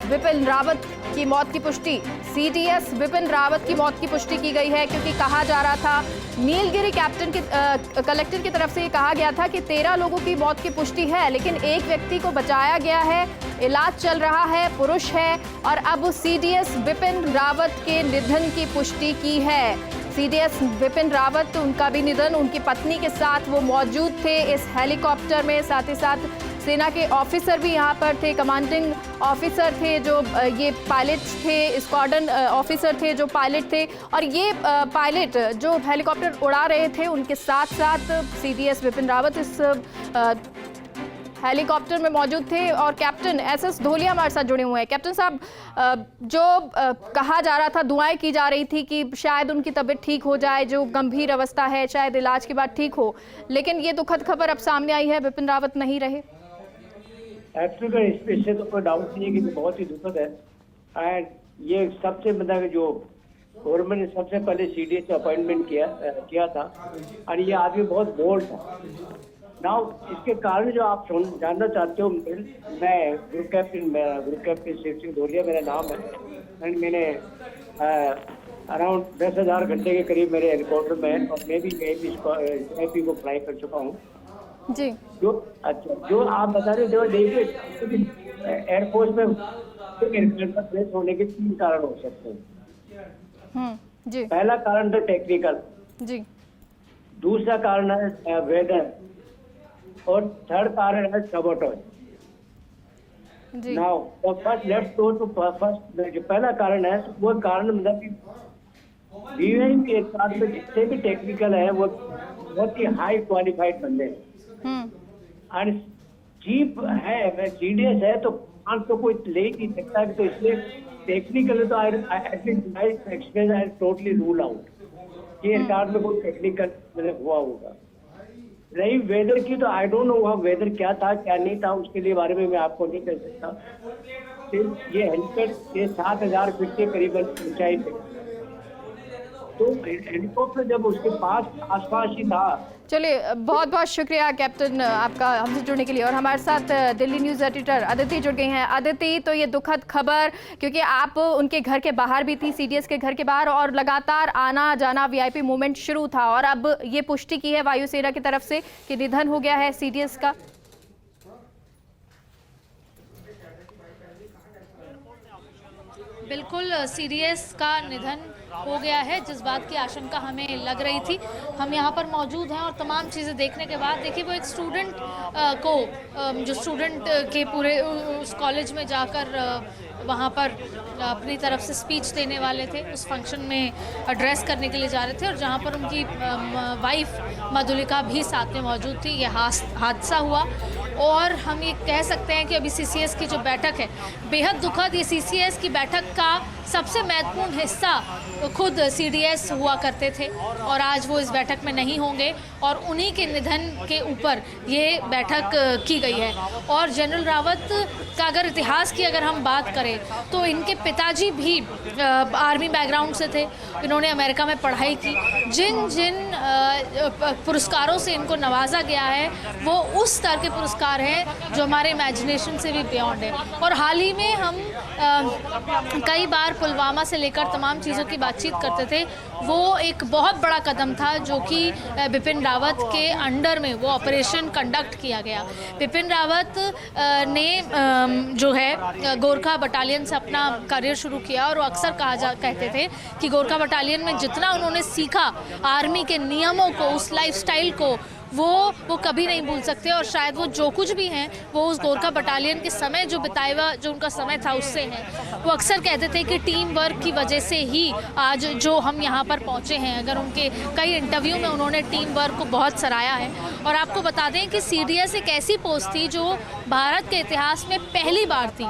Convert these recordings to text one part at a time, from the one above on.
विपिन रावत की मौत की पुष्टि, सीडीएस विपिन रावत की मौत की पुष्टि की गई है, क्योंकि कहा जा रहा था नीलगिरी कलेक्टर की तरफ से ये कहा गया था कि 13 लोगों की मौत की पुष्टि है, लेकिन एक व्यक्ति को बचाया गया है, इलाज चल रहा है, पुरुष है। और अब सीडीएस विपिन रावत के निधन की पुष्टि की है। सीडीएस विपिन रावत, उनका भी निधन, उनकी पत्नी के साथ वो मौजूद थे इस हेलीकॉप्टर में। साथ ही साथ सेना के ऑफिसर भी यहाँ पर थे, कमांडिंग ऑफिसर थे जो ये पायलट थे, स्क्वाड्रन ऑफिसर थे जो पायलट थे। और ये पायलट जो हेलीकॉप्टर उड़ा रहे थे, उनके साथ साथ सीडीएस विपिन रावत इस हेलीकॉप्टर में मौजूद थे। और कैप्टन एसएस धोलिया हमारे साथ जुड़े हुए हैं। कैप्टन साहब, जो कहा जा रहा था, दुआएं की जा रही थी कि शायद उनकी तबीयत ठीक हो जाए, जो गंभीर अवस्था है शायद इलाज के बाद ठीक हो, लेकिन ये दुखद खबर अब सामने आई है, विपिन रावत नहीं रहे। एक्चुअली इससे तो कोई डाउट नहीं है कि बहुत ही दुखद है। एंड ये सबसे मतलब जो गवर्नमेंट ने सबसे पहले सीडीएस अपॉइंटमेंट किया था, और ये आदमी बहुत बोल्ड था। नाउ इसके कारण जो आप जानना चाहते हो, मैं ग्रुप कैप्टन शिव सिंह धोलिया मेरा नाम है। एंड मैंने अराउंड 10,000 घंटे के करीब मेरे हेलीकॉप्टर में है, और मैं भी VIP को फ्लाई कर चुका हूँ जी। जो आप बता रहे थे, देखिए एयरफोर्स में प्लेस होने के 3 कारण हो सकते हैं। जी। पहला कारण था टेक्निकल जी, दूसरा कारण है वेदर, और थर्ड कारण है sabotage. Now first let's go to first. जो पहला कारण है वो कारण मतलब कि वीआईपी एयरक्राफ्ट में जितने भी टेक्निकल है वो बहुत ही हाई क्वालिफाइड बंदे हैं। और चीप है, सीडीएस है, तो तो कोई ले ही नहीं सकता। तो इसलिए टेक्निकल तो आई टोटली रूल आउट कि एयरक्राफ्ट में कोई टेक्निकल मतलब हुआ होगा। रही वेदर की, तो आई डोंट नो वहाँ वेदर क्या था क्या नहीं था, उसके लिए बारे में मैं आपको नहीं कह सकता। सिर्फ ये हेलीपैड ये 7,000 फीट के करीबन ऊंचाई पे, तो हेलीकॉप्टर जब उसके पास आसपास ही था। चलिए, बहुत बहुत शुक्रिया कैप्टन आपका हमसे जुड़ने के लिए। और हमारे साथ दिल्ली न्यूज़ एडिटर अदिति जुड़ गई हैं। अदिति, तो ये दुखद खबर, क्योंकि आप उनके घर के बाहर भी थी, सीडीएस के घर के बाहर, और लगातार आना जाना वीआईपी मूवमेंट शुरू था, और अब ये पुष्टि की है वायुसेना की तरफ से कि निधन हो गया है सीडीएस का। बिल्कुल, सीडीएस का निधन हो गया है, जिस बात की आशंका हमें लग रही थी। हम यहाँ पर मौजूद हैं और तमाम चीज़ें देखने के बाद, देखिए वो एक स्टूडेंट जो स्टूडेंट के पूरे उस कॉलेज में जाकर वहाँ पर अपनी तरफ से स्पीच देने वाले थे, उस फंक्शन में एड्रेस करने के लिए जा रहे थे, और जहाँ पर उनकी वाइफ मधुलिका भी साथ में मौजूद थी। ये हादसा हुआ, और हम ये कह सकते हैं कि अभी सीसीएस की जो बैठक है बेहद दुखद। ये सीसीएस की बैठक का सबसे महत्वपूर्ण हिस्सा खुद सीडीएस हुआ करते थे, और आज वो इस बैठक में नहीं होंगे, और उन्हीं के निधन के ऊपर ये बैठक की गई है। और जनरल रावत का अगर इतिहास की अगर हम बात करें, तो इनके पिताजी भी आर्मी बैकग्राउंड से थे, इन्होंने अमेरिका में पढ़ाई की। जिन जिन पुरस्कारों से इनको नवाजा गया है, वो उस स्तर के पुरस्कार हैं जो हमारे इमेजिनेशन से भी बियॉन्ड है। और हाल ही में हम कई बार पुलवामा से लेकर तमाम चीज़ों की बातचीत करते थे। वो एक बहुत बड़ा कदम था जो कि बिपिन रावत के अंडर में वो ऑपरेशन कंडक्ट किया गया। बिपिन रावत ने जो है गोरखा बटालियन से अपना करियर शुरू किया, और वो अक्सर कहते थे कि गोरखा बटालियन में जितना उन्होंने सीखा आर्मी के नियमों को, उस लाइफस्टाइल को, वो कभी नहीं भूल सकते। और शायद वो जो कुछ भी हैं वो उस गोरखा बटालियन के समय जो बिताया हुआ जो उनका समय था उससे हैं। वो अक्सर कहते थे कि टीम वर्क की वजह से ही आज जो हम यहाँ पर पहुँचे हैं। अगर उनके कई इंटरव्यू में उन्होंने टीम वर्क को बहुत सराहा है। और आपको बता दें कि सीडीएस एक ऐसी पोस्ट थी जो भारत के इतिहास में पहली बार थी,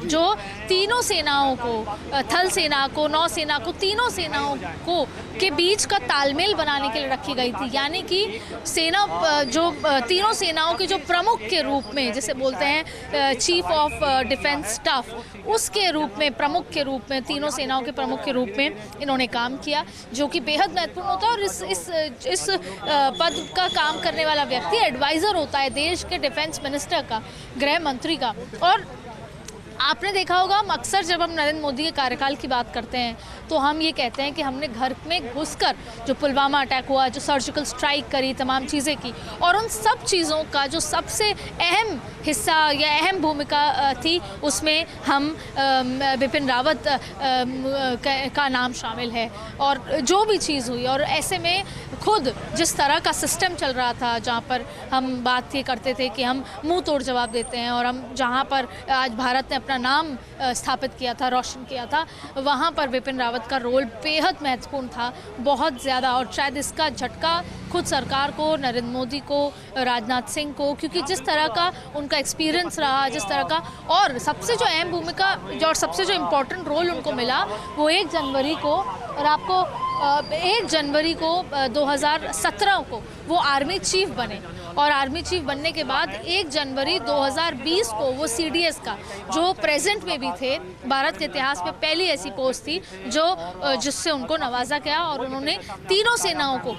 जो तीनों सेनाओं को, थल सेना को, नौसेना को, तीनों सेनाओं को के बीच का तालमेल बनाने के लिए रखी गई थी। यानी कि सेना जो तीनों सेनाओं के जो प्रमुख के रूप में, जिसे बोलते हैं चीफ ऑफ डिफेंस स्टाफ, उसके रूप में, प्रमुख के रूप में, तीनों सेनाओं के प्रमुख के रूप में इन्होंने काम किया, जो कि बेहद महत्वपूर्ण होता है। और इस पद का काम करने वाला व्यक्ति एडवाइज़र होता है देश के डिफेंस मिनिस्टर का, गृह मंत्री का। और आपने देखा होगा, हम अक्सर जब हम नरेंद्र मोदी के कार्यकाल की बात करते हैं तो हम ये कहते हैं कि हमने घर में घुसकर जो पुलवामा अटैक हुआ, जो सर्जिकल स्ट्राइक करी, तमाम चीज़ें की, और उन सब चीज़ों का जो सबसे अहम हिस्सा या अहम भूमिका थी उसमें हम बिपिन रावत का नाम शामिल है। और जो भी चीज़ हुई, और ऐसे में खुद जिस तरह का सिस्टम चल रहा था जहाँ पर हम बात ये करते थे कि हम मुंह तोड़ जवाब देते हैं, और हम जहाँ पर आज भारत ने अपना नाम स्थापित किया था, रोशन किया था, वहाँ पर बिपिन रावत का रोल बेहद महत्वपूर्ण था, बहुत ज़्यादा। और शायद इसका झटका खुद सरकार को, नरेंद्र मोदी को, राजनाथ सिंह को, क्योंकि जिस तरह का उनका एक्सपीरियंस रहा, जिस तरह का, और सबसे जो अहम भूमिका और सबसे जो इम्पोर्टेंट रोल उनको मिला वो 1 जनवरी को, और आपको 1 जनवरी को 2017 को वो आर्मी चीफ बने, और आर्मी चीफ बनने के बाद 1 जनवरी 2020 को वो CDS का, जो प्रेजेंट में भी थे, भारत के इतिहास में पहली ऐसी पोस्ट थी जिससे उनको नवाजा गया, और उन्होंने तीनों सेनाओं को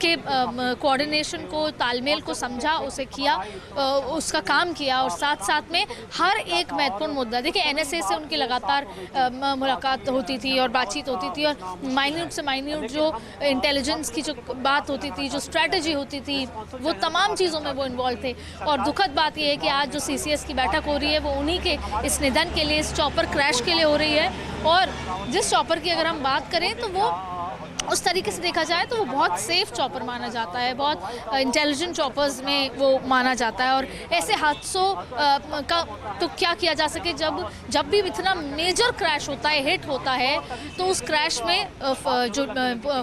के कोऑर्डिनेशन को, तालमेल को समझा, उसे किया, उसका काम किया, और साथ साथ में हर एक महत्वपूर्ण मुद्दा, देखिए NSA से उनकी लगातार मुलाकात होती थी और बातचीत होती थी, और माइन्यूट से माइन्यूट जो इंटेलिजेंस की जो बात होती थी, जो स्ट्रैटेजी होती थी, वो तमाम चीज़ों में वो इन्वॉल्व थे। और दुखद बात यह है कि आज जो CCS की बैठक हो रही है वो उन्हीं के इस निधन के लिए, इस चॉपर क्रैश के लिए हो रही है। और जिस चॉपर की अगर हम बात करें तो वो उस तरीके से देखा जाए तो वो बहुत सेफ चॉपर माना जाता है, बहुत इंटेलिजेंट चॉपर्स में वो माना जाता है। और ऐसे हादसों का तो क्या किया जा सके, जब भी इतना मेजर क्रैश होता है, हिट होता है, तो उस क्रैश में जो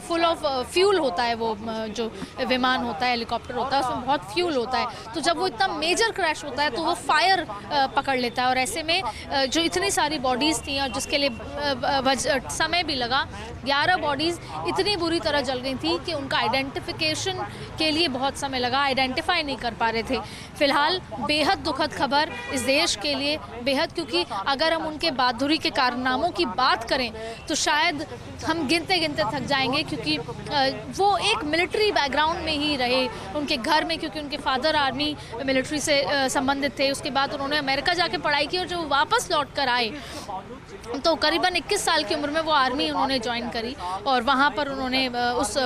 फुल ऑफ फ्यूल होता है, वो जो विमान होता है, हेलीकॉप्टर होता है, उसमें बहुत फ्यूल होता है, तो जब वो इतना मेजर क्रैश होता है तो वो फायर पकड़ लेता है। और ऐसे में जो इतनी सारी बॉडीज़ थी और जिसके लिए समय भी लगा, 11 बॉडीज़ इतनी बुरी तरह जल गई थी कि उनका आइडेंटिफिकेशन के लिए बहुत समय लगा, आइडेंटिफाई नहीं कर पा रहे थे। फिलहाल बेहद दुखद खबर इस देश के लिए, बेहद, क्योंकि अगर हम उनके बहादुरी के कारनामों की बात करें तो शायद हम गिनते गिनते थक जाएंगे, क्योंकि वो एक मिलिट्री बैकग्राउंड में ही रहे, उनके घर में, क्योंकि उनके फादर आर्मी मिलिट्री से संबंधित थे। उसके बाद उन्होंने अमेरिका जाके पढ़ाई की, और जब वापस लौट कर आए तो करीबन 21 साल की उम्र में वो आर्मी उन्होंने ज्वाइन करी, और वहाँ पर उन्होंने उस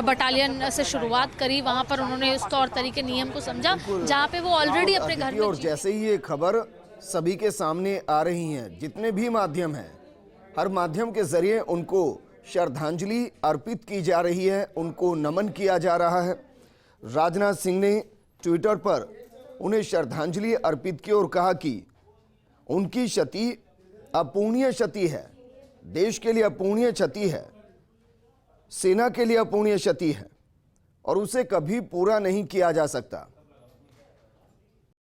बटालियन से शुरुआत करी, वहाँ पर उन्होंने उस तौर तरीके, नियम को समझा, जहाँ पे वो ऑलरेडी अपने घर में। और जैसे ही ये खबर सभी के सामने आ रही है, जितने भी माध्यम हैं, हर माध्यम के जरिए उनको श्रद्धांजलि अर्पित की जा रही है, उनको नमन किया जा रहा है। राजनाथ सिंह ने ट्विटर पर उन्हें श्रद्धांजलि अर्पित की और कहा कि उनकी क्षति अपूर्णीय क्षति है, देश के लिए अपूर्णीय क्षति है, सेना के लिए अपूर्णीय क्षति है, और उसे कभी पूरा नहीं किया जा सकता।